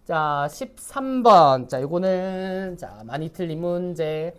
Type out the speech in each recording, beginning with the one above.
자, 13번. 자, 요거는 자, 많이 틀린 문제.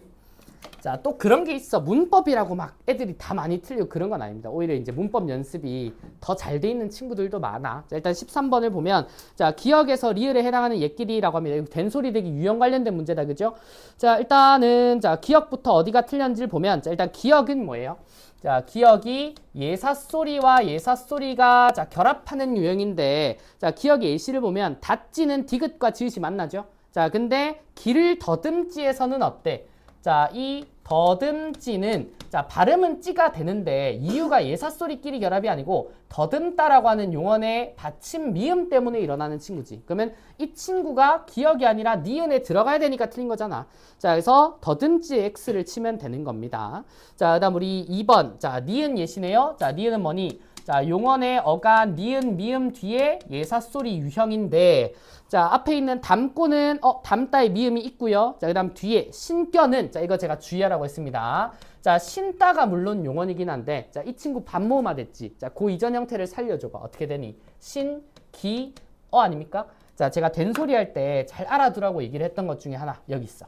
자, 또 그런 게 있어. 문법이라고 막 애들이 다 많이 틀리고 그런 건 아닙니다. 오히려 이제 문법 연습이 더 잘 돼 있는 친구들도 많아. 자, 일단 13번을 보면 자, 기억에서 리을에 해당하는 옛길이라고 합니다. 이거 된소리 되기 유형 관련된 문제다. 그죠? 자, 일단은 자, 기억부터 어디가 틀렸는지를 보면 자, 일단 기억은 뭐예요? 자, 기억이 예사소리와 예사소리가 자, 결합하는 유형인데 자, 기억의 예시를 보면 닷지는 디귿과 지읒이 만나죠. 자, 근데 기를 더듬지에서는 어때? 자, 이 더듬지는 자, 발음은 찌가 되는데 이유가 예사소리끼리 결합이 아니고 더듬다라고 하는 용언의 받침 미음 때문에 일어나는 친구지. 그러면 이 친구가 기억이 아니라 니은에 들어가야 되니까 틀린 거잖아. 자, 그래서 더듬지의 X를 치면 되는 겁니다. 자, 그다음 우리 2번. 자, 니은 예시네요. 자, 니은은 뭐니? 자, 용언의 어간 니은 미음 뒤에 예사소리 유형인데 자, 앞에 있는 담고는 담다의 미음이 있고요. 자, 그다음 뒤에 신겨는 자, 이거 제가 주의하라고 했습니다. 자, 신다가 물론 용언이긴 한데 자, 이 친구 반모음화 됐지. 자, 그 이전 형태를 살려줘봐. 어떻게 되니? 신, 기, 아닙니까? 자, 제가 된소리 할 때 잘 알아두라고 얘기를 했던 것 중에 하나 여기 있어.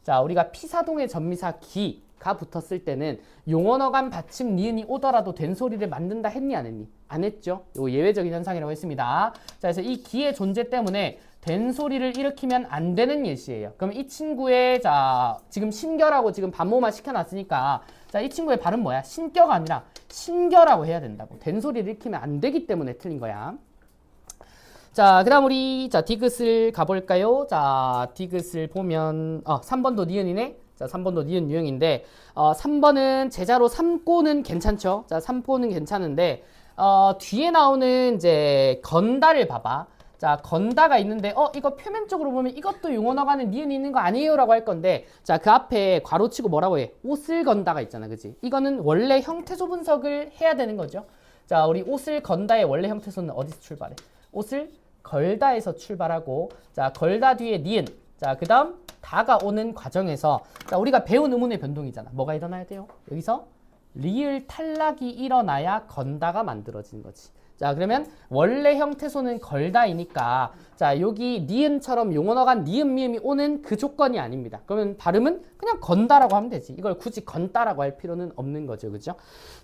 자, 우리가 피사동의 전미사 기가 붙었을 때는 용언어간 받침 니은이 오더라도 된소리를 만든다 했니 안 했니? 안 했죠. 이거 예외적인 현상이라고 했습니다. 자, 그래서 이 기의 존재 때문에 된소리를 일으키면 안 되는 예시예요. 그럼 이 친구의 자, 지금 신겨라고 지금 반모만 시켜놨으니까 자, 이 친구의 발음 뭐야? 신겨가 아니라 신겨라고 해야 된다고. 된소리를 일으키면 안 되기 때문에 틀린 거야. 자, 그 다음 우리 자, 디귿을 가볼까요? 자, 디귿을 보면 3번도 니은이네. 자, 3번도 니은 유형인데 3번은 제자로 삼고는 괜찮죠? 자, 삼고는 괜찮은데 뒤에 나오는 이제 건다를 봐봐. 자, 건다가 있는데 이거 표면적으로 보면 이것도 용언어가는 니은이 있는 거 아니에요? 라고 할 건데 자, 그 앞에 괄호치고 뭐라고 해? 옷을 건다가 있잖아. 그치? 이거는 원래 형태소 분석을 해야 되는 거죠. 자, 우리 옷을 건다의 원래 형태소는 어디서 출발해? 옷을 걸다에서 출발하고 자, 걸다 뒤에 니은 자, 그 다음 다가 오는 과정에서 자, 우리가 배운 의문의 변동이잖아. 뭐가 일어나야 돼요? 여기서 리을 탈락이 일어나야 건다가 만들어지는 거지. 자, 그러면 원래 형태소는 걸다이니까 자, 여기 니은처럼 용언어간 니은 미음이 오는 그 조건이 아닙니다. 그러면 발음은 그냥 건다라고 하면 되지. 이걸 굳이 건다라고 할 필요는 없는 거죠. 그죠?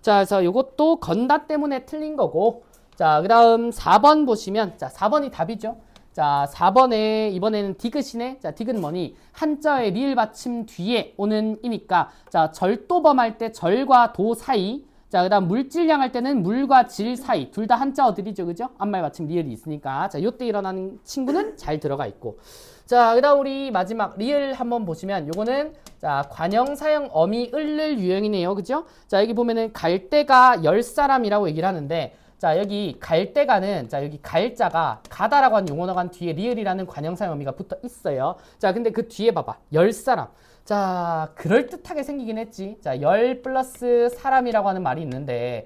자, 그래서 이것도 건다 때문에 틀린 거고 자, 그 다음 4번 보시면 자, 4번이 답이죠. 자, 4번에 이번에는 디귿이네. 자, 디귿 뭐니? 한자의 리을 받침 뒤에 오는 이니까 자, 절도범 할 때 절과 도 사이 자, 그 다음 물질량 할 때는 물과 질 사이 둘 다 한자 어들이죠. 그죠? 앞말 받침 리을이 있으니까 자, 요때 일어나는 친구는 잘 들어가 있고 자, 그 다음 우리 마지막 리을 한번 보시면 요거는 자, 관형사형 어미 을를 유형이네요. 그죠? 자, 여기 보면은 갈대가 10사람이라고 얘기를 하는데 자, 여기 갈대가는 자, 여기 갈자가 가다라고 하는 용언어간 뒤에 리을이라는 관형사형 어미가 붙어 있어요. 자, 근데 그 뒤에 봐봐. 10사람. 자, 그럴듯하게 생기긴 했지. 자, 10 플러스 사람이라고 하는 말이 있는데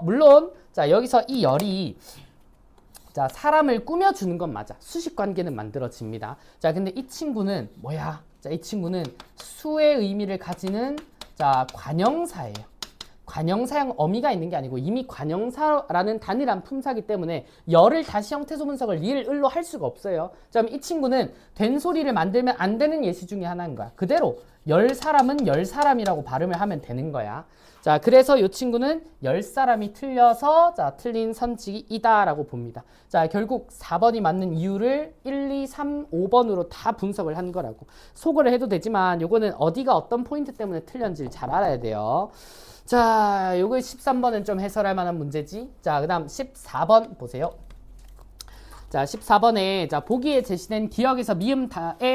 물론 자, 여기서 이 열이 자, 사람을 꾸며주는 건 맞아. 수식 관계는 만들어집니다. 자, 근데 이 친구는 뭐야? 자, 이 친구는 수의 의미를 가지는 자, 관형사예요. 관형사형 어미가 있는 게 아니고 이미 관형사라는 단일한 품사기 때문에 열을 다시 형태소 분석을 리을 을로 할 수가 없어요. 자, 그럼 이 친구는 된소리를 만들면 안 되는 예시 중에 하나인 거야. 그대로 열 사람은 열 사람이라고 발음을 하면 되는 거야. 자, 그래서 이 친구는 열 사람이 틀려서 자, 틀린 선칙이다라고 봅니다. 자, 결국 4번이 맞는 이유를 1, 2, 3, 5번으로 다 분석을 한 거라고. 소거를 해도 되지만 요거는 어디가 어떤 포인트 때문에 틀렸는지를 잘 알아야 돼요. 자, 요거 13번은 좀 해설할 만한 문제지. 자, 그 다음 14번 보세요. 자, 14번에 자, 보기에 제시된 기억에서 미음에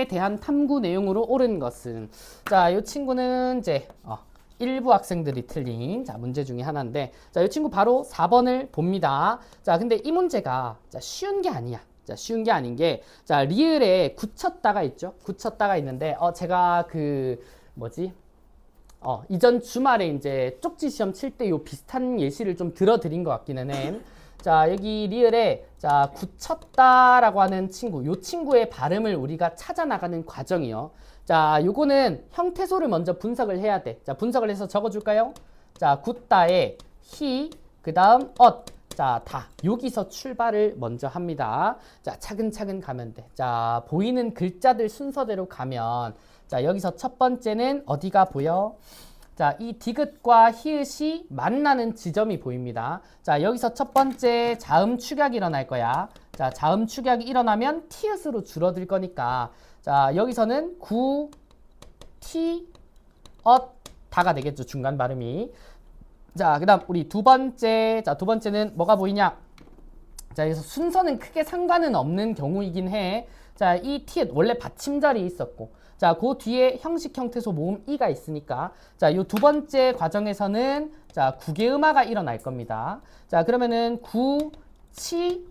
대한 탐구 내용으로 옳은 것은 자, 요 친구는 이제 일부 학생들이 틀린 자, 문제 중에 하나인데 자, 이 친구 바로 4번을 봅니다. 자, 근데 이 문제가 자, 쉬운 게 아니야. 자, 쉬운 게 아닌 게 자, 리을에 굳혔다가 있죠. 굳혔다가 있는데 제가 그 뭐지? 이전 주말에 이제 쪽지 시험 칠 때 요 비슷한 예시를 좀 들어드린 것 같기는 해. 자, 여기 리을에 자, 굳혔다라고 하는 친구, 요 친구의 발음을 우리가 찾아 나가는 과정이요. 자, 요거는 형태소를 먼저 분석을 해야 돼. 자, 분석을 해서 적어줄까요? 자, 굳다에 히, 그 다음 자, 다 여기서 출발을 먼저 합니다. 자, 차근차근 가면 돼. 자, 보이는 글자들 순서대로 가면 자, 여기서 첫 번째는 어디가 보여? 자, 이 디귿과 히읗이 만나는 지점이 보입니다. 자, 여기서 첫 번째 자음 축약이 일어날 거야. 자, 자음 축약이 일어나면 티읕으로 줄어들 거니까 자, 여기서는 구, 티, 다가 되겠죠. 중간 발음이. 자, 그 다음 우리 두 번째. 자, 두 번째는 뭐가 보이냐? 자, 그래서 순서는 크게 상관은 없는 경우이긴 해. 자, 이 티읕 원래 받침자리 있었고 자, 그 뒤에 형식 형태소 모음 이가 있으니까 자, 요 두 번째 과정에서는 자, 구개음화가 일어날 겁니다. 자, 그러면은 구, 치,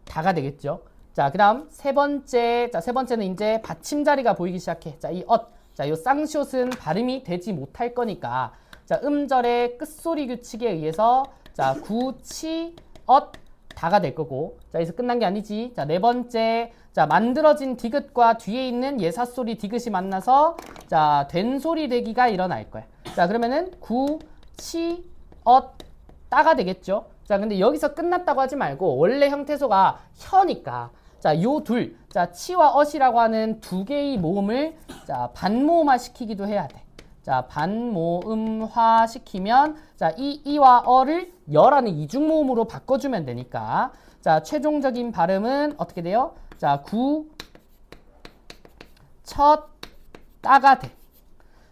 다가 되겠죠. 자, 그다음 세 번째. 자, 세 번째는 이제 받침자리가 보이기 시작해. 자, 이 자, 요 쌍시옷은 발음이 되지 못할 거니까 자, 음절의 끝소리 규칙에 의해서 자, 구, 치, 다가 될 거고 자, 여기서 끝난 게 아니지. 자, 네 번째. 자, 만들어진 디귿과 뒤에 있는 예사소리 디귿이 만나서 자, 된소리 되기가 일어날 거야. 자, 그러면은 구, 치, 따가 되겠죠. 자, 근데 여기서 끝났다고 하지 말고 원래 형태소가 혀니까 자, 요 둘. 자, 치와 이라고 하는 두 개의 모음을 자, 반모음화 시키기도 해야 돼. 자, 반모음화 시키면 자, 이와 어를 여라는 이중모음으로 바꿔주면 되니까 자, 최종적인 발음은 어떻게 돼요? 자, 구, 따가 돼.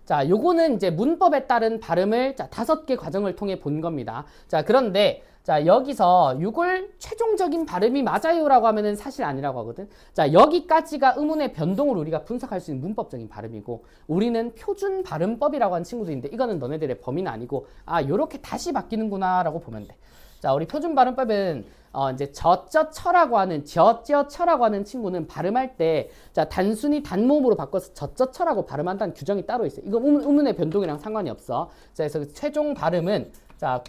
자, 요거는 이제 문법에 따른 발음을 자, 5개 과정을 통해 본 겁니다. 자, 그런데 자, 여기서 이걸 최종적인 발음이 맞아요라고 하면은 사실 아니라고 하거든. 자, 여기까지가 의문의 변동을 우리가 분석할 수 있는 문법적인 발음이고 우리는 표준 발음법이라고 하는 친구들인데 이거는 너네들의 범위는 아니고 아, 요렇게 다시 바뀌는구나라고 보면 돼. 자, 우리 표준 발음법은 이제 저쩌처라고 하는 친구는 발음할 때 자, 단순히 단모음으로 바꿔서 저쩌처라고 발음한다는 규정이 따로 있어요. 이거 의문의 변동이랑 상관이 없어. 자, 그래서 최종 발음은 자,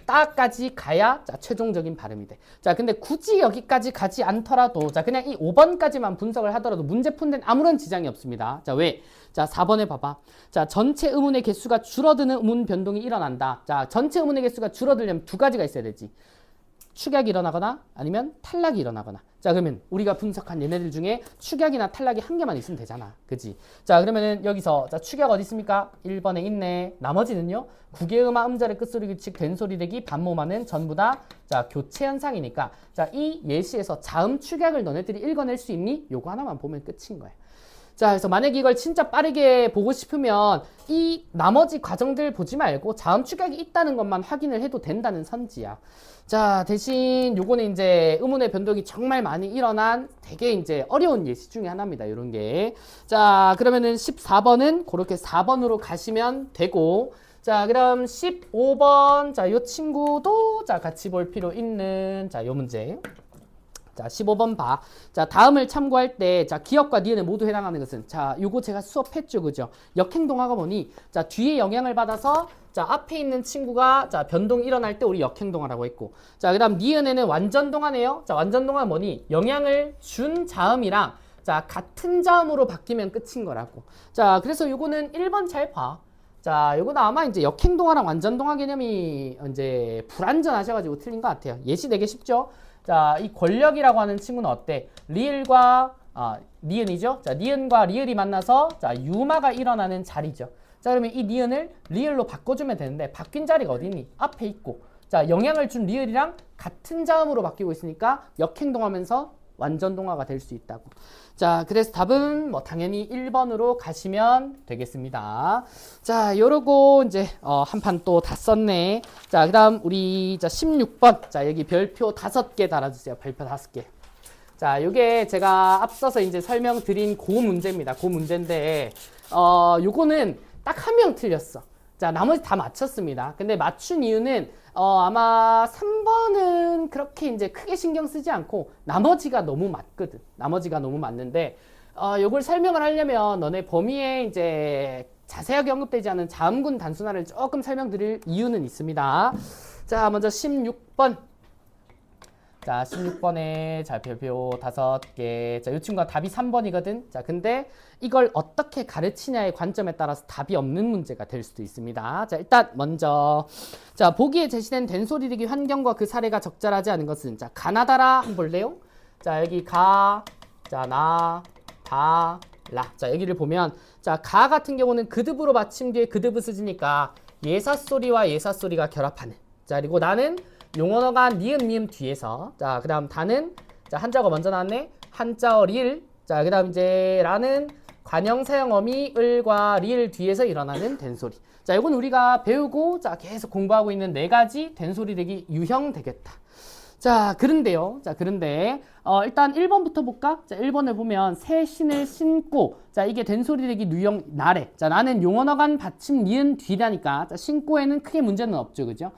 따까지 가야 자, 최종적인 발음이 돼. 자, 근데 굳이 여기까지 가지 않더라도 자, 그냥 이 5번까지만 분석을 하더라도 문제 푼 데는 아무런 지장이 없습니다. 자, 왜? 자, 4번에 봐봐. 자, 전체 의문의 개수가 줄어드는 의문 변동이 일어난다. 자, 전체 의문의 개수가 줄어들려면 두 가지가 있어야 되지. 축약이 일어나거나 아니면 탈락이 일어나거나. 자, 그러면 우리가 분석한 얘네들 중에 축약이나 탈락이 한 개만 있으면 되잖아. 그치? 자, 그러면은 여기서 자, 축약 어디 있습니까? 1번에 있네. 나머지는요. 구개음화 음절의 끝소리 규칙 된소리 되기 반모음화는 전부 다 자, 교체 현상이니까 자, 이 예시에서 자음 축약을 너네들이 읽어낼 수 있니? 요거 하나만 보면 끝인 거야. 자, 그래서 만약에 이걸 진짜 빠르게 보고 싶으면 이 나머지 과정들 보지 말고 자음 축약이 있다는 것만 확인을 해도 된다는 선지야. 자, 대신 요거는 이제 의문의 변동이 정말 많이 일어난 되게 이제 어려운 예시 중에 하나입니다. 이런 게. 자, 그러면은 14번은 그렇게 4번으로 가시면 되고 자, 그럼 15번. 자, 요 친구도 자, 같이 볼 필요 있는 자, 요 문제. 자, 15번 봐. 자, 다음을 참고할 때, 자, 기억과 니은에 모두 해당하는 것은, 자, 요거 제가 수업했죠, 그죠? 역행동화가 뭐니? 자, 뒤에 영향을 받아서, 자, 앞에 있는 친구가, 자, 변동이 일어날 때 우리 역행동화라고 했고, 자, 그 다음 니은에는 완전동화네요. 자, 완전동화는 뭐니? 영향을 준 자음이랑, 자, 같은 자음으로 바뀌면 끝인 거라고. 자, 그래서 요거는 1번 잘 봐. 자, 요거는 아마 이제 역행동화랑 완전동화 개념이 이제 불완전하셔가지고 틀린 것 같아요. 예시 되게 쉽죠? 자, 이 권력이라고 하는 친구는 어때? 리을과 니은이죠? 자, 니은과 리을이 만나서 자, 유마가 일어나는 자리죠. 자, 그러면 이 니은을 리을로 바꿔주면 되는데 바뀐 자리가 어디 있니? 앞에 있고. 자, 영향을 준 리을이랑 같은 자음으로 바뀌고 있으니까 역행동하면서 완전동화가 될 수 있다고. 자, 그래서 답은 뭐 당연히 1번으로 가시면 되겠습니다. 자, 요러고 이제 한 판 또 다 썼네. 자, 그다음 우리 자 16번. 자, 여기 별표 5개 달아주세요. 별표 5개. 자, 요게 제가 앞서서 이제 설명드린 그 문제입니다. 그 문제인데 요거는 딱 한 명 틀렸어. 자, 나머지 다 맞췄습니다. 근데 맞춘 이유는 아마 3번은 그렇게 이제 크게 신경 쓰지 않고 나머지가 너무 맞거든. 나머지가 너무 맞는데 요걸 설명을 하려면 너네 범위에 이제 자세하게 언급되지 않은 자음군 단순화를 조금 설명드릴 이유는 있습니다. 자, 먼저 16번. 자, 16번에 자, 별표 5개. 자, 이 친구가 답이 3번이거든. 자, 근데 이걸 어떻게 가르치냐의 관점에 따라서 답이 없는 문제가 될 수도 있습니다. 자, 일단 먼저 자, 보기에 제시된 된소리리기 환경과 그 사례가 적절하지 않은 것은 자, 가나다라 한번 볼래요? 자, 여기 가, 자, 나, 다, 라. 자, 여기를 보면 자, 가 같은 경우는 그듭으로 받침 뒤에 그듭을 쓰지니까 예사소리와 예사소리가 결합하는. 자, 그리고 나는 용언어가 니은 미음 뒤에서 자, 그다음 다는 자, 한자가 먼저 나왔네. 한자어 리을. 자, 그다음 이제 라는 관형 사형 어미 을과 리을 뒤에서 일어나는 된소리. 자, 이건 우리가 배우고 자, 계속 공부하고 있는 네 가지 된소리 되기 유형 되겠다. 자, 그런데요. 자, 그런데 일단 1번부터 볼까? 자, 1번을 보면 새 신을 신고. 자, 이게 된소리 되기 유형 나래. 자, 나는 용언어간 받침 니은 뒤라니까. 자, 신고에는 크게 문제는 없죠. 그죠?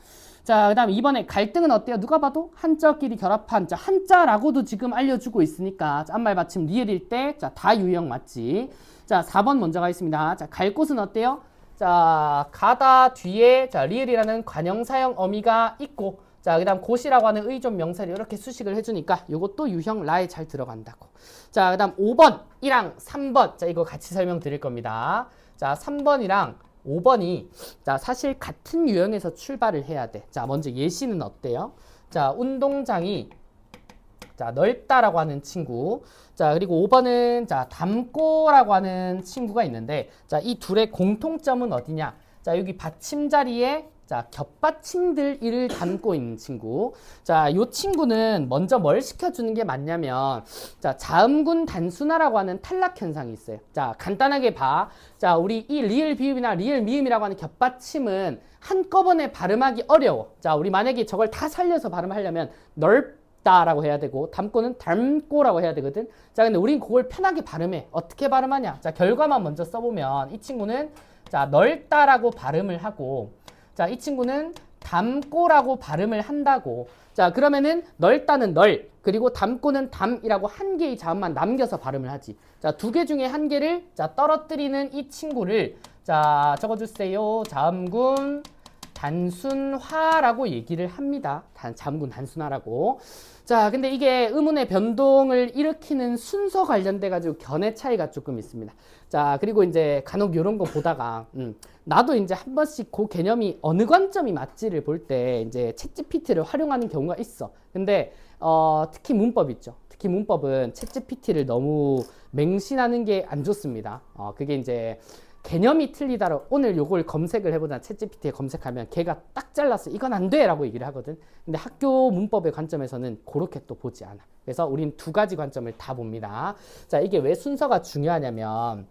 자, 그 다음 2번에 갈등은 어때요? 누가 봐도 한자끼리 결합한 자, 한자라고도 지금 알려주고 있으니까 자, 앞말 받침 리을일 때 자, 다 유형 맞지? 자, 4번 먼저 가겠습니다. 자, 갈 곳은 어때요? 자, 가다 뒤에 자, 리을이라는 관형사형 어미가 있고 자, 그 다음 곳이라고 하는 의존 명사를 이렇게 수식을 해주니까 이것도 유형 라에 잘 들어간다고. 자, 그 다음 5번이랑 3번 자, 이거 같이 설명드릴 겁니다. 자, 3번이랑 5번이 자, 사실 같은 유형에서 출발을 해야 돼. 자, 먼저 예시는 어때요? 자, 운동장이 자, 넓다라고 하는 친구. 자, 그리고 5번은 자, 닮고라고 하는 친구가 있는데 자, 이 둘의 공통점은 어디냐? 자, 여기 받침 자리에 자, 겹받침들 이를 담고 있는 친구. 자, 요 친구는 먼저 뭘 시켜주는 게 맞냐면, 자, 자음군 단순화라고 하는 탈락 현상이 있어요. 자, 간단하게 봐. 자, 우리 이 리을 비읍이나 리을 미음이라고 하는 겹받침은 한꺼번에 발음하기 어려워. 자, 우리 만약에 저걸 다 살려서 발음하려면 넓다라고 해야 되고, 담고는 닮고라고 해야 되거든. 자, 근데 우린 그걸 편하게 발음해. 어떻게 발음하냐? 자, 결과만 먼저 써보면 이 친구는 자, 넓다라고 발음을 하고, 자, 이 친구는 담고라고 발음을 한다고. 자, 그러면은 넓다는 널, 그리고 담고는 담이라고 한 개의 자음만 남겨서 발음을 하지. 자, 두 개 중에 한 개를 자, 떨어뜨리는 이 친구를 자, 적어주세요. 자음군 단순화라고 얘기를 합니다. 자음군 단순화라고. 자, 근데 이게 의문의 변동을 일으키는 순서 관련돼 가지고 견해 차이가 조금 있습니다. 자, 그리고 이제 간혹 이런 거 보다가 나도 이제 한 번씩 그 개념이 어느 관점이 맞지를 볼 때 이제 챗GPT를 활용하는 경우가 있어. 근데 특히 문법 있죠. 특히 문법은 챗GPT를 너무 맹신하는 게 안 좋습니다. 그게 이제 개념이 틀리다로 오늘 요걸 검색을 해보자 챗GPT에 검색하면 걔가 딱 잘라서 이건 안 돼! 라고 얘기를 하거든. 근데 학교 문법의 관점에서는 그렇게 또 보지 않아. 그래서 우린 두 가지 관점을 다 봅니다. 자, 이게 왜 순서가 중요하냐면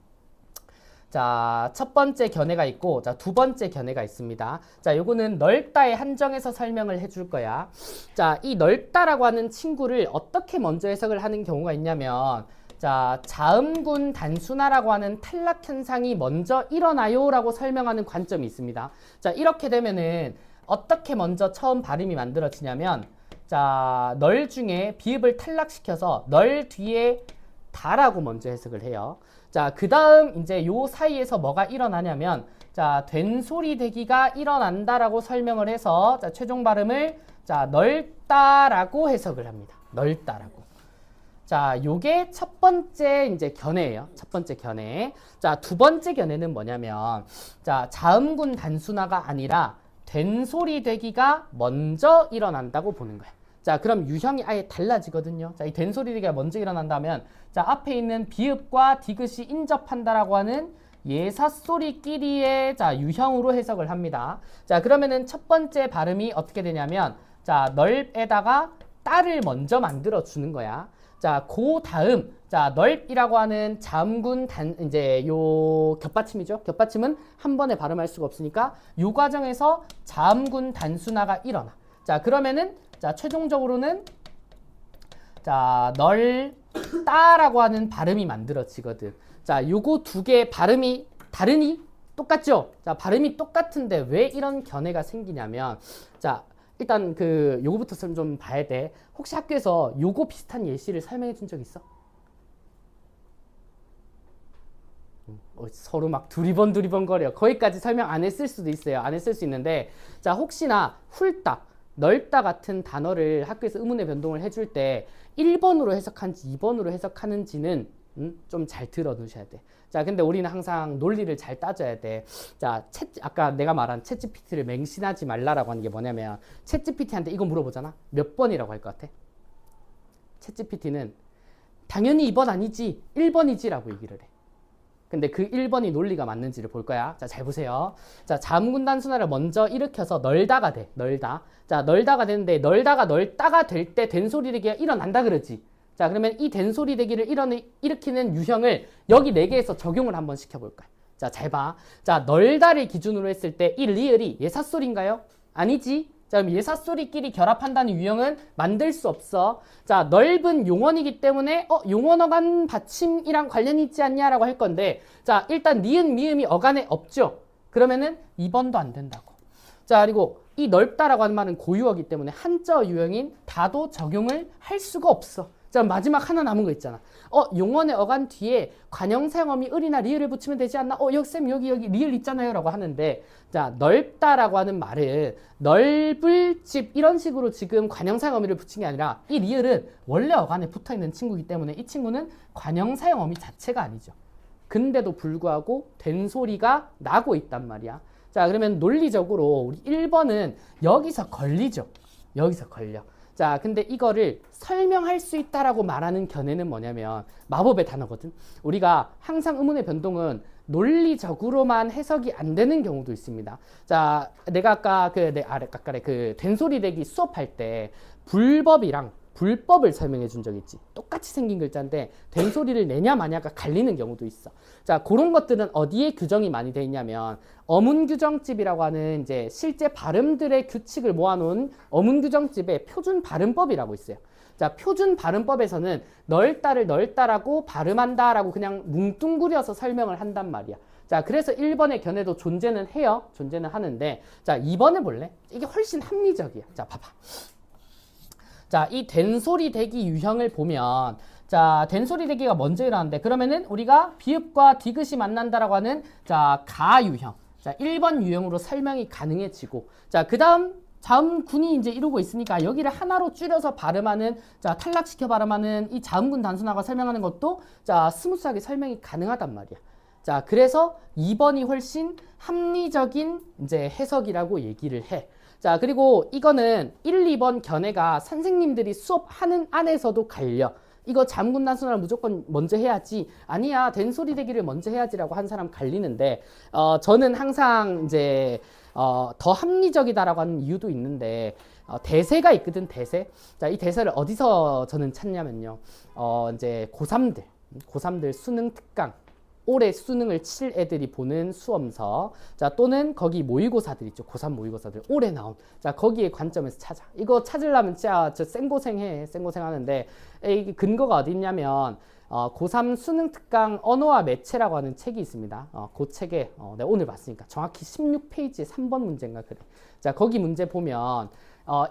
자, 첫 번째 견해가 있고 자, 두 번째 견해가 있습니다. 자, 요거는 넓다에 한정해서 설명을 해줄 거야. 자, 이 넓다라고 하는 친구를 어떻게 먼저 해석을 하는 경우가 있냐면 자, 자음군 단순화라고 하는 탈락 현상이 먼저 일어나요 라고 설명하는 관점이 있습니다. 자, 이렇게 되면은 어떻게 먼저 처음 발음이 만들어지냐면 자, 널 중에 비읍을 탈락시켜서 널 뒤에 다라고 먼저 해석을 해요. 자, 그 다음 이제 요 사이에서 뭐가 일어나냐면 자, 된소리 대기가 일어난다라고 설명을 해서 자, 최종 발음을 자, 넓다라고 해석을 합니다. 넓다라고. 자, 요게 첫 번째 이제 견해예요. 첫 번째 견해. 자, 두 번째 견해는 뭐냐면 자, 자음군 단순화가 아니라 된소리 대기가 먼저 일어난다고 보는 거예요. 자, 그럼 유형이 아예 달라지거든요. 자, 이 된소리 대기가 먼저 일어난다면 자, 앞에 있는 비읍과 디귿이 인접한다라고 하는 예사소리끼리의 자, 유형으로 해석을 합니다. 자, 그러면은 첫 번째 발음이 어떻게 되냐면 자, 넓에다가 따를 먼저 만들어 주는 거야. 자, 그 다음, 자, 넓이라고 하는 자음군 이제 요 겹받침이죠. 겹받침은 한 번에 발음할 수가 없으니까 요 과정에서 자음군 단순화가 일어나. 자, 그러면은, 자, 최종적으로는, 자, 넓다라고 하는 발음이 만들어지거든. 자, 요거 두 개 발음이 다르니? 똑같죠? 자, 발음이 똑같은데 왜 이런 견해가 생기냐면, 자, 일단 요거부터 좀 봐야 돼. 혹시 학교에서 요거 비슷한 예시를 설명해 준 적 있어? 서로 막 두리번 거려. 거기까지 설명 안 했을 수도 있어요. 안 했을 수 있는데 자, 혹시나 훌딱 넓다 같은 단어를 학교에서 의문의 변동을 해줄 때 1번으로 해석하는지 2번으로 해석하는지는 좀 잘 들어 두셔야 돼. 자, 근데 우리는 항상 논리를 잘 따져야 돼. 자, 아까 내가 말한 챗GPT를 맹신하지 말라라고 하는 게 뭐냐면 챗GPT한테 이거 물어보잖아. 몇 번이라고 할 것 같아? 챗GPT는 당연히 2번 아니지, 1번이지라고 얘기를 해. 근데 그 1번이 논리가 맞는지를 볼 거야. 자, 잘 보세요. 자, 자음군 단순화를 먼저 일으켜서 널다가 돼. 널다. 자, 널다가 되는데 널다가 될 때 된소리 되기가 일어난다 그러지. 자, 그러면 이 된소리 되기를 일으키는 유형을 여기 4개에서 적용을 한번 시켜볼 거야. 자, 잘 봐. 자, 널다를 기준으로 했을 때 이 리을이 예사소리인가요? 아니지. 자, 그럼 예사소리끼리 결합한다는 유형은 만들 수 없어. 자, 넓은 용언이기 때문에 용언 어간 받침이랑 관련이 있지 않냐라고 할 건데, 자, 일단 니은 미음이 어간에 없죠. 그러면은 2번도 안 된다고. 자, 그리고 이 넓다라고 하는 말은 고유어기 때문에 한자 유형인 다도 적용을 할 수가 없어. 자, 마지막 하나 남은 거 있잖아. 용언의 어간 뒤에 관형사형어미 을이나 리을을 붙이면 되지 않나? 쌤 여기 리을 있잖아요 라고 하는데, 자, 넓다라고 하는 말은 넓을 집 이런 식으로 지금 관형사형어미를 붙인 게 아니라 이 리을은 원래 어간에 붙어있는 친구이기 때문에 이 친구는 관형사형어미 자체가 아니죠. 근데도 불구하고 된 소리가 나고 있단 말이야. 자, 그러면 논리적으로 우리 1번은 여기서 걸리죠. 여기서 걸려. 자, 근데 이거를 설명할 수 있다라고 말하는 견해는 뭐냐면 마법의 단어거든. 우리가 항상 의문의 변동은 논리적으로만 해석이 안 되는 경우도 있습니다. 자, 내가 아까 그 된소리 대기 수업할 때 불법을 설명해 준 적 있지. 똑같이 생긴 글자인데 된소리를 내냐 마냐가 갈리는 경우도 있어. 자, 그런 것들은 어디에 규정이 많이 돼 있냐면 어문규정집이라고 하는 이제 실제 발음들의 규칙을 모아놓은 어문규정집의 표준 발음법이라고 있어요. 자, 표준 발음법에서는 넓다를 넓다라고 발음한다라고 그냥 뭉뚱그려서 설명을 한단 말이야. 자, 그래서 1번의 견해도 존재는 해요. 존재는 하는데, 자, 2번을 볼래? 이게 훨씬 합리적이야. 자, 봐봐. 자, 이 된소리 대기 유형을 보면, 자, 된소리 대기가 먼저 일어나는데, 그러면은 우리가 비읍과 디귿이 만난다라고 하는, 자, 가 유형. 자, 1번 유형으로 설명이 가능해지고, 자, 그 다음 군이 이제 이루고 있으니까 여기를 하나로 줄여서 발음하는, 자, 탈락시켜 발음하는 이 자음군 단순화가 설명하는 것도, 자, 스무스하게 설명이 가능하단 말이야. 자, 그래서 2번이 훨씬 합리적인 이제 해석이라고 얘기를 해. 자, 그리고 이거는 1, 2번 견해가 선생님들이 수업하는 안에서도 갈려. 이거 자음군 단순화를 무조건 먼저 해야지. 아니야, 된소리 대기를 먼저 해야지라고 한 사람 갈리는데, 저는 항상 이제 더 합리적이다라고 하는 이유도 있는데, 대세가 있거든, 대세. 자, 이 대세를 어디서 저는 찾냐면요. 이제 고3들 수능 특강. 올해 수능을 칠 애들이 보는 수험서, 자, 또는 거기 모의고사들 있죠. 고3 모의고사들 올해 나온, 자, 거기에 관점에서 찾아. 이거 찾으려면 진짜 저 생고생해. 생고생하는데 이 근거가 어디 있냐면 고3 수능 특강 언어와 매체라고 하는 책이 있습니다. 그 책에 내가 오늘 봤으니까 정확히 16페이지에 3번 문제인가 그래. 자, 거기 문제 보면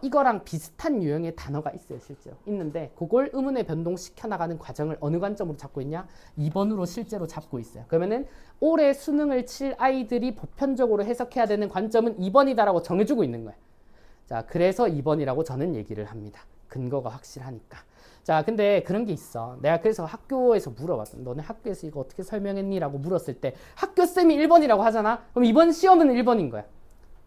이거랑 비슷한 유형의 단어가 있어요. 실제로 있는데 그걸 의문의 변동시켜 나가는 과정을 어느 관점으로 잡고 있냐? 2번으로 실제로 잡고 있어요. 그러면은 올해 수능을 칠 아이들이 보편적으로 해석해야 되는 관점은 2번이다라고 정해주고 있는 거예요. 자, 그래서 2번이라고 저는 얘기를 합니다. 근거가 확실하니까. 자, 근데 그런 게 있어. 내가 그래서 학교에서 물어봤어. 너네 학교에서 이거 어떻게 설명했니? 라고 물었을 때 학교쌤이 1번이라고 하잖아? 그럼 이번 시험은 1번인 거야.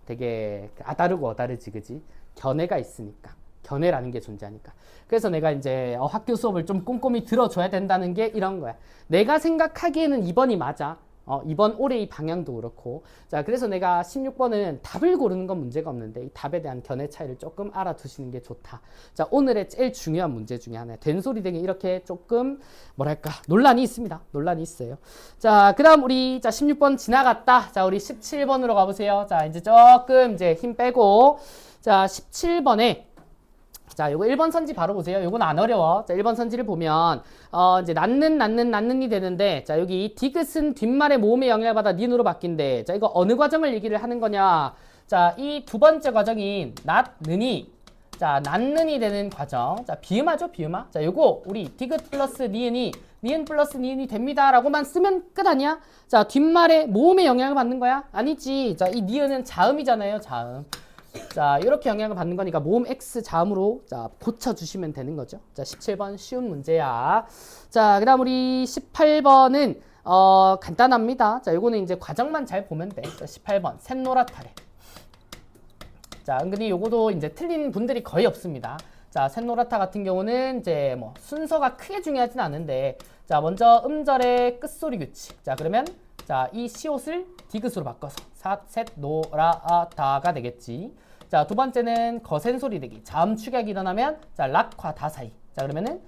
되게 아다르고 어다르지, 그지? 견해가 있으니까. 견해라는 게 존재하니까. 그래서 내가 이제 학교 수업을 좀 꼼꼼히 들어줘야 된다는 게 이런 거야. 내가 생각하기에는 2번이 맞아. 이번 올해 이 방향도 그렇고. 자, 그래서 내가 16번은 답을 고르는 건 문제가 없는데 이 답에 대한 견해 차이를 조금 알아두시는 게 좋다. 자, 오늘의 제일 중요한 문제 중에 하나야. 된소리 등이 이렇게 조금 뭐랄까 논란이 있습니다. 논란이 있어요. 자, 그 다음 우리 16번 지나갔다. 자, 우리 17번으로 가보세요. 자, 이제 조금 이제 힘 빼고, 자, 17번에 자, 요거 1번 선지 바로 보세요. 요건 안 어려워. 자, 1번 선지를 보면 이제 낳는이 되는데, 자, 여기 디귿은 뒷말의 모음의 영향을 받아 니은으로 바뀐대. 자, 이거 어느 과정을 얘기를 하는 거냐? 자, 이 두 번째 과정인 낳는이, 자, 낳는이 되는 과정. 자, 비음하죠, 비음하. 자, 요거 우리 디귿 플러스 니은이, 니은 플러스 니은이 됩니다라고만 쓰면 끝 아니야? 자, 뒷말의 모음의 영향을 받는 거야? 아니지. 자, 이 니은은 자음이잖아요, 자음. 자, 이렇게 영향을 받는 거니까 모음 x 자음으로 자, 고쳐주시면 되는 거죠. 자, 17번 쉬운 문제야. 자, 그 다음 우리 18번은 간단합니다. 자, 요거는 이제 과정만 잘 보면 돼. 자, 18번 샛노랗다래. 자, 은근히 요거도 이제 틀린 분들이 거의 없습니다. 자, 샛노랗다 같은 경우는 이제 뭐 순서가 크게 중요하진 않은데, 자, 먼저 음절의 끝소리 규칙. 자, 그러면 자, 이 시옷을 디귿으로 바꿔서 셋노라다가 되겠지. 자, 두 번째는 거센 소리 내기. 자음 축약이 일어나면 자, 락과 다 사이. 자, 그러면은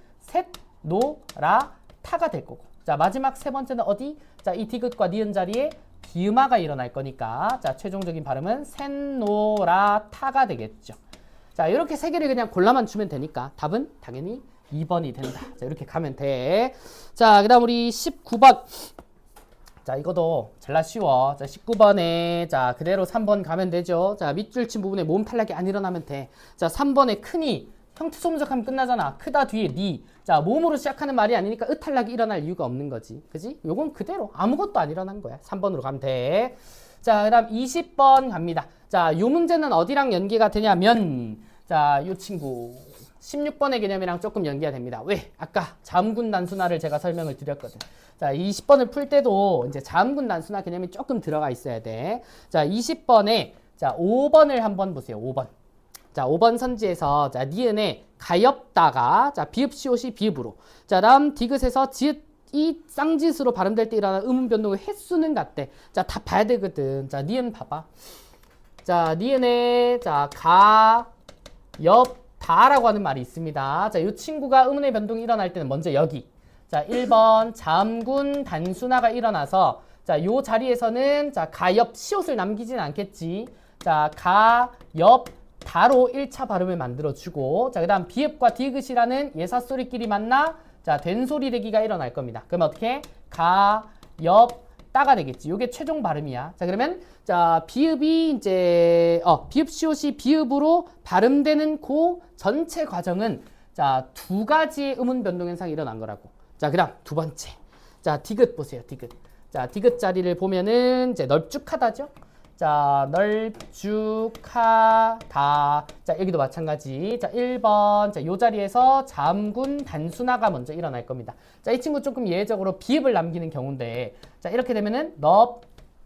셋노라타가 될 거고. 자, 마지막 세 번째는 어디? 자, 이 디귿과 니은 자리에 비음화가 일어날 거니까 자, 최종적인 발음은 셋노라타가 되겠죠. 자, 이렇게 세 개를 그냥 골라만 주면 되니까 답은 당연히 2번이 된다. 자, 이렇게 가면 돼. 자, 그 다음 우리 19번. 자, 이것도 잘라 쉬워. 자, 19번에 자, 그대로 3번 가면 되죠. 자, 밑줄 친 부분에 모음 탈락이 안 일어나면 돼. 자, 3번에 크니 형투소문적하면 끝나잖아. 크다 뒤에 니. 자, 모음으로 시작하는 말이 아니니까 탈락이 일어날 이유가 없는 거지. 그지? 요건 그대로 아무것도 안 일어난 거야. 3번으로 가면 돼. 자, 그 다음 20번 갑니다. 자, 요 문제는 어디랑 연계가 되냐면 자, 요 친구 16번의 개념이랑 조금 연계가 됩니다. 왜? 아까 자음군 단순화를 제가 설명을 드렸거든. 자, 20번을 풀 때도 이제 자음군 단순화 개념이 조금 들어가 있어야 돼. 자, 20번에 자, 5번을 한번 보세요. 5번. 자, 5번 선지에서 자, 니은에 가엾다가 자, 비읍 시옷이 비읍으로. 자, 다음 디귿에서 지읒 이 쌍짓으로 발음될 때 일어나는 음운 변동의 횟수는 같대. 자, 다 봐야 되거든. 자, 니은 봐봐. 자, 니은에 자, 가엾다라고 하는 말이 있습니다. 자, 이 친구가 음운의 변동이 일어날 때는 먼저 여기. 자, 1번 자음군 단순화가 일어나서 자, 요 자리에서는 자, 가엾 시옷을 남기진 않겠지. 자, 가엾다로 1차 발음을 만들어주고 자, 그 다음 비읍과 디귿이라는 예사소리끼리 만나 자, 된소리 대기가 일어날 겁니다. 그러면 어떻게? 가엾다가 되겠지. 요게 최종 발음이야. 자, 그러면 자, 비읍이 이제 비읍 시옷이 비읍으로 발음되는 그 전체 과정은 자, 두 가지의 음운 변동 현상이 일어난 거라고. 자, 그다음 두 번째. 자, 디귿 보세요. 디귿. 자, 디귿 자리를 보면은 이제 널쭉하다죠. 자, 널쭉하다. 자, 여기도 마찬가지. 자, 1번. 자, 요 자리에서 자음군 단순화가 먼저 일어날 겁니다. 자, 이 친구 조금 예외적으로 비읍을 남기는 경우인데, 자, 이렇게 되면은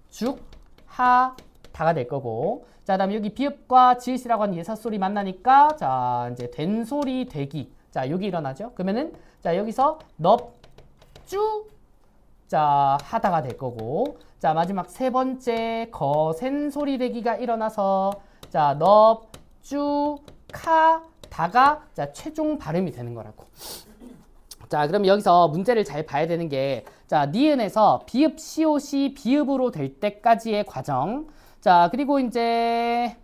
넙죽하다가 될 거고, 자, 그다음 여기 비읍과 지읒이라고 하는 예사소리 만나니까, 자, 이제 된소리 되기. 자, 여기 일어나죠. 그러면은, 자, 여기서 넙죽 자, 하다가 될 거고. 자, 마지막 세 번째 거센 소리 대기가 일어나서 자, 넙죽하다가 자, 최종 발음이 되는 거라고. 자, 그럼 여기서 문제를 잘 봐야 되는 게 자, 니은에서 비읍 시옷이 비읍으로 될 때까지의 과정. 자, 그리고 이제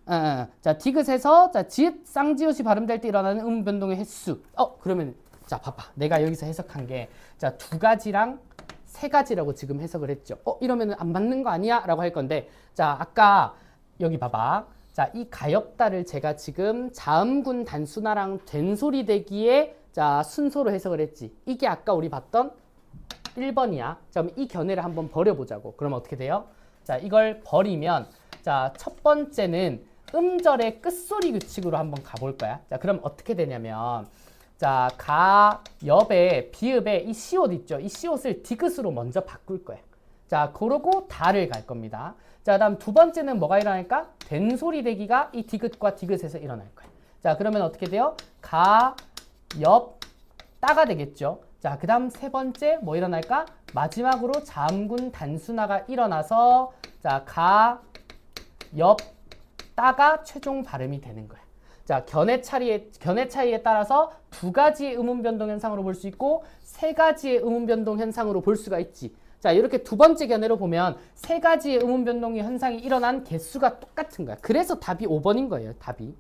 자, 디귿에서 자, 지읒 쌍지읒이 발음될 때 일어나는 음 변동의 횟수. 그러면 자, 봐봐. 내가 여기서 해석한 게 자, 두 가지랑 세 가지라고 지금 해석을 했죠. 이러면 안 맞는 거 아니야? 라고 할 건데 자, 아까 여기 봐봐. 자, 이 가엾다를 제가 지금 자음군 단순화랑 된소리 대기의 자, 순서로 해석을 했지. 이게 아까 우리 봤던 1번이야. 자, 그럼 이 견해를 한번 버려보자고. 그럼 어떻게 돼요? 자, 이걸 버리면 자, 첫 번째는 음절의 끝소리 규칙으로 한번 가볼 거야. 자, 그럼 어떻게 되냐면 자, 가엾의 비읍에 이 시옷 있죠? 이 시옷을 디귿으로 먼저 바꿀 거야. 자, 그러고 다를 갈 겁니다. 자, 다음 두 번째는 뭐가 일어날까? 된소리 대기가 이 디귿과 디귿에서 일어날 거야. 자, 그러면 어떻게 돼요? 가엾다가 되겠죠. 자, 그 다음 세 번째 뭐 일어날까? 마지막으로 자음군 단순화가 일어나서 자, 가엾다가 최종 발음이 되는 거야. 자, 견해 차이에 따라서 두 가지의 음운 변동 현상으로 볼 수 있고 세 가지의 음운 변동 현상으로 볼 수가 있지. 자, 이렇게 두 번째 견해로 보면 세 가지의 음운 변동 현상이 일어난 개수가 똑같은 거야. 그래서 답이 5번인 거예요. 답이.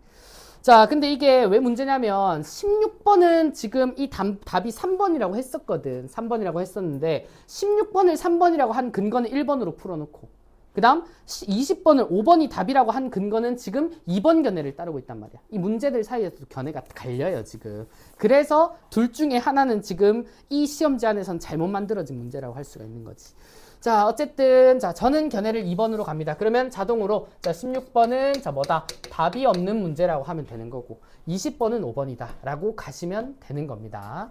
자, 근데 이게 왜 문제냐면 16번은 지금 이 답이 3번이라고 했었거든. 3번이라고 했었는데 16번을 3번이라고 한 근거는 1번으로 풀어놓고 그 다음 20번을 5번이 답이라고 한 근거는 지금 2번 견해를 따르고 있단 말이야. 이 문제들 사이에서도 견해가 갈려요, 지금. 그래서 둘 중에 하나는 지금 이 시험지 안에선 잘못 만들어진 문제라고 할 수가 있는 거지. 자, 어쨌든 자, 저는 견해를 2번으로 갑니다. 그러면 자동으로 자, 16번은 자, 뭐다? 답이 없는 문제라고 하면 되는 거고 20번은 5번이다 라고 가시면 되는 겁니다.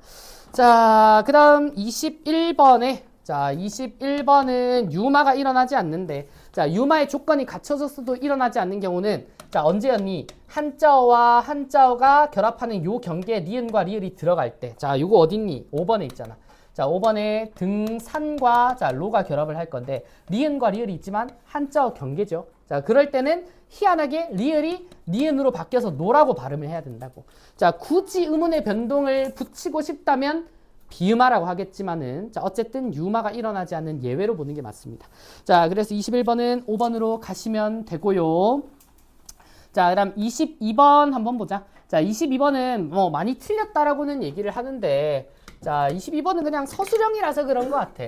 자, 그다음 21번에 자, 21번은 유마가 일어나지 않는데 자, 유마의 조건이 갖춰졌어도 일어나지 않는 경우는 자, 언제였니? 한자어와 한자어가 결합하는 요 경계에 니은과 리을이 들어갈 때. 자, 요거 어딨니? 5번에 있잖아. 자, 5번에 등산과 자, 로가 결합을 할 건데 니은과 리을이 있지만 한자어 경계죠. 자, 그럴 때는 희한하게 리을이 니은으로 바뀌어서 노라고 발음을 해야 된다고. 자, 굳이 의문의 변동을 붙이고 싶다면 비음화라고 하겠지만은 자, 어쨌든 유마가 일어나지 않는 예외로 보는 게 맞습니다. 자, 그래서 21번은 5번으로 가시면 되고요. 자, 그다음 22번 한번 보자. 자, 22번은 뭐 많이 틀렸다라고는 얘기를 하는데 자, 22번은 그냥 서술형이라서 그런 것 같아.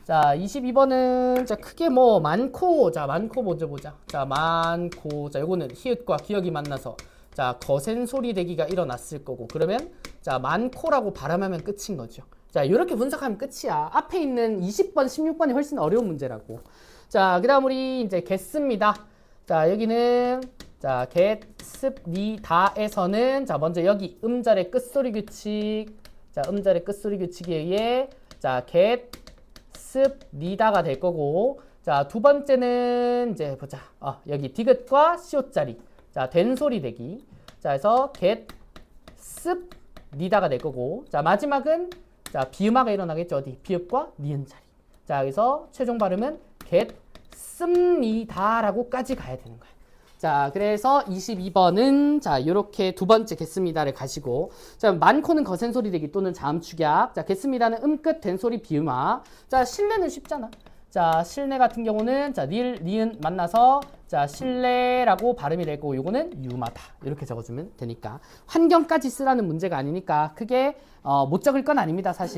자, 22번은 자, 크게 뭐 많고 자, 많고 먼저 보자. 자, 많고 자, 요거는 히읗과 기역이 만나서 자, 거센 소리 대기가 일어났을 거고 그러면 자, 많고라고 발음하면 끝인 거죠. 자, 이렇게 분석하면 끝이야. 앞에 있는 20번, 16번이 훨씬 어려운 문제라고. 자, 그다음 우리 이제 겠습니다. 자, 여기는 자, 겠습니다에서는 자, 먼저 여기 음절의 끝소리 규칙. 자, 음절의 끝소리 규칙에 의해 자, 겠습니다가 될 거고. 자, 두 번째는 이제 보자. 여기 디귿과 시옷자리. 자, 된 소리 대기. 자, 그래서 겠습니다가 될 거고. 자, 마지막은 자, 비음화가 일어나겠죠. 어디? 비읍과 니은 자리. 자, 여기서 최종 발음은 겠습니다라고까지 가야 되는 거야. 자, 그래서 22번은 자, 요렇게 두 번째 겠습니다를 가시고 자, 많고는 거센 소리 대기 또는 자음 축약. 자, 겠습니다는 음끝 된 소리 비음화. 자, 실내는 쉽잖아. 자, 실내 같은 경우는 자, 니은 만나서 자, 실내라고 발음이 되고 요거는 유마다. 이렇게 적어주면 되니까 환경까지 쓰라는 문제가 아니니까 크게 못 적을 건 아닙니다, 사실.